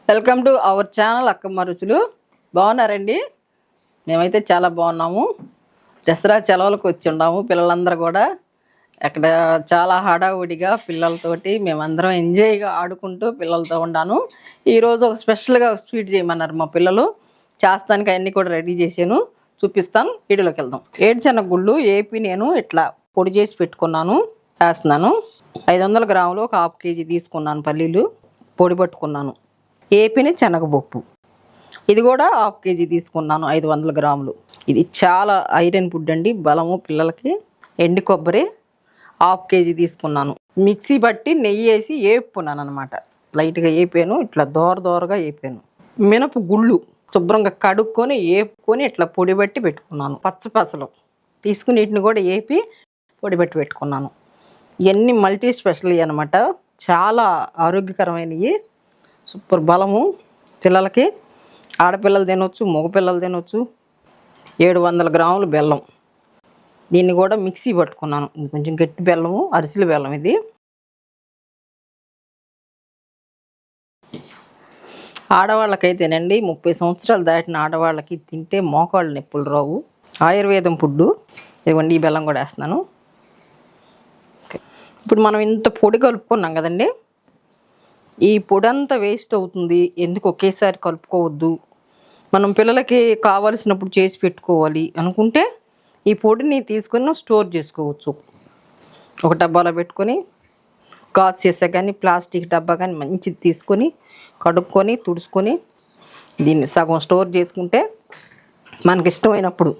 Welcome to our channel Akkamma రుచులు. బాగున్నారండి? మేమైతే చాలా బాగున్నాము. దసరా సెలవులకు వచ్చి ఉన్నాము. పిల్లలందరూ కూడా అక్కడ చాలా హడావుడిగా పిల్లలతోటి మేమందరం ఎంజాయ్గా ఆడుకుంటూ పిల్లలతో ఉన్నాను. ఈరోజు ఒక స్పెషల్గా స్వీట్ చేయమన్నారు మా పిల్లలు. చేస్తానికి అన్నీ కూడా రెడీ చేశాను, చూపిస్తాను. వీడియోలోకి వెళ్దాం. ఏడుశనగ గుళ్ళు ఏపీ నేను ఇట్లా పొడి చేసి పెట్టుకున్నాను, వేస్తున్నాను. 500 గ్రాములు ఒక హాఫ్ కేజీ తీసుకున్నాను. పల్లీలు పొడి పట్టుకున్నాను. ఏపిని శనగపప్పు ఇది కూడా హాఫ్ కేజీ తీసుకున్నాను, 500 గ్రాములు. ఇది చాలా ఐరన్ ఫుడ్ అండి, బలము పిల్లలకి. ఎండి కొబ్బరి హాఫ్ కేజీ తీసుకున్నాను. మిక్సీ బట్టి నెయ్యి వేసి వేపుకున్నాను అనమాట. లైట్గా వేపాను, ఇట్లా దోరగా వేపాను. మినప గుళ్ళు శుభ్రంగా కడుక్కొని వేపుకొని ఇట్లా పొడి బట్టి పెట్టుకున్నాను. పచ్చపసలు తీసుకుని వీటిని కూడా వేపి పొడి బట్టి పెట్టుకున్నాను. ఇవన్నీ మల్టీ స్పెషల్ అనమాట, చాలా ఆరోగ్యకరమైనవి. సూపర్ బలము పిల్లలకి. ఆడపిల్లలు తినవచ్చు, మగపిల్లలు తినవచ్చు. 700 గ్రాములు బెల్లం, దీన్ని కూడా మిక్సీ పట్టుకున్నాను. కొంచెం గట్టి బెల్లము, అరిసెల బెల్లం ఇది. ఆడవాళ్ళకైతేనండి 30 సంవత్సరాలు దాటిన ఆడవాళ్ళకి తింటే మోకాళ్ళు నొప్పులు రావు. ఆయుర్వేదం ఫుడ్డు. ఇదిగోండి, ఈ బెల్లం కూడా వేస్తున్నాను. ఇప్పుడు మనం ఇంత పొడి కలుపుకున్నాం కదండి, ఈ పొడి అంతా వేస్ట్ అవుతుంది. ఎందుకు ఒకేసారి కలుపుకోవద్దు, మనం పిల్లలకి కావలసినప్పుడు చేసి పెట్టుకోవాలి అనుకుంటే ఈ పొడిని తీసుకొని స్టోర్ చేసుకోవచ్చు. ఒక డబ్బాలో పెట్టుకొని గాజు చేసా కానీ ప్లాస్టిక్ డబ్బా కానీ మంచిది తీసుకొని కడుక్కొని తుడుచుకొని దీన్ని సగం స్టోర్ చేసుకుంటే మనకి ఇష్టమైనప్పుడు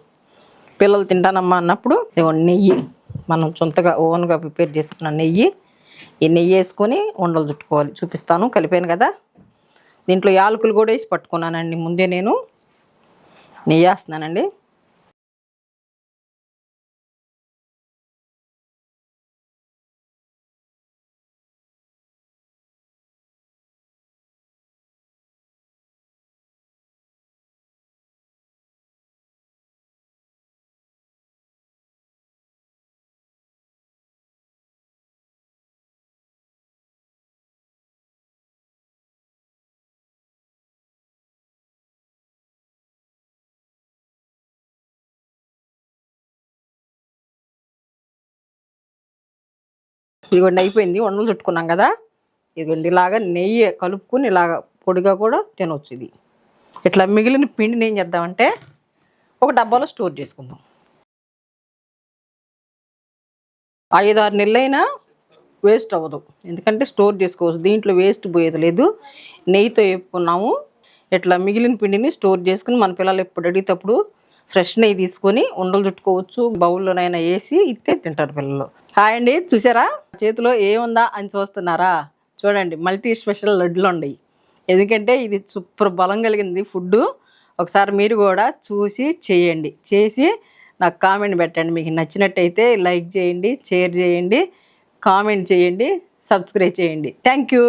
పిల్లలు తింటానమ్మా అన్నప్పుడు నెయ్యి, మనం సొంతగా ఓన్గా ప్రిపేర్ చేసుకున్న నెయ్యి, ఈ నెయ్యి వేసుకొని ఉండలు చుట్టుకోవాలి. చూపిస్తాను. కలిపాను కదా, దీంట్లో యాలకులు కూడా వేసి పట్టుకున్నానండి. ముందే నేను నెయ్యి వేస్తున్నానండి. ఇదిగోండి అయిపోయింది. ఉండలు చుట్టుకున్నాం కదా, ఇదిగోండి ఇలాగా నెయ్యి కలుపుకొని ఇలాగ పొడిగా కూడా తినవచ్చు. ఇది ఇట్లా మిగిలిన పిండిని ఏం చేద్దామంటే ఒక డబ్బాలో స్టోర్ చేసుకుందాం. 5-6 నెలలైనా వేస్ట్ అవ్వదు, ఎందుకంటే స్టోర్ చేసుకోవచ్చు. దీంట్లో వేస్ట్ పోయేది లేదు. నెయ్యితో వేపుకున్నాము. ఇట్లా మిగిలిన పిండిని స్టోర్ చేసుకుని మన పిల్లలు ఎప్పుడు అడిగేటప్పుడు ఫ్రెష్ నెయ్యి తీసుకొని ఉండలు చుట్టుకోవచ్చు. బౌల్లోనైనా వేసి ఇస్తే తింటారు పిల్లలు. హాయ్ అండి, చూసారా చేతిలో ఏముందా అని చూస్తున్నారా? చూడండి, మల్టీ స్పెషల్ లడ్డులు ఉన్నాయి. ఎందుకంటే ఇది సూపర్ బలం కలిగింది ఫుడ్. ఒకసారి మీరు కూడా చూసి చేయండి, చేసి నాకు కామెంట్ పెట్టండి. మీకు నచ్చినట్టయితే లైక్ చేయండి, షేర్ చేయండి, కామెంట్ చేయండి, సబ్స్క్రైబ్ చేయండి. Thank you.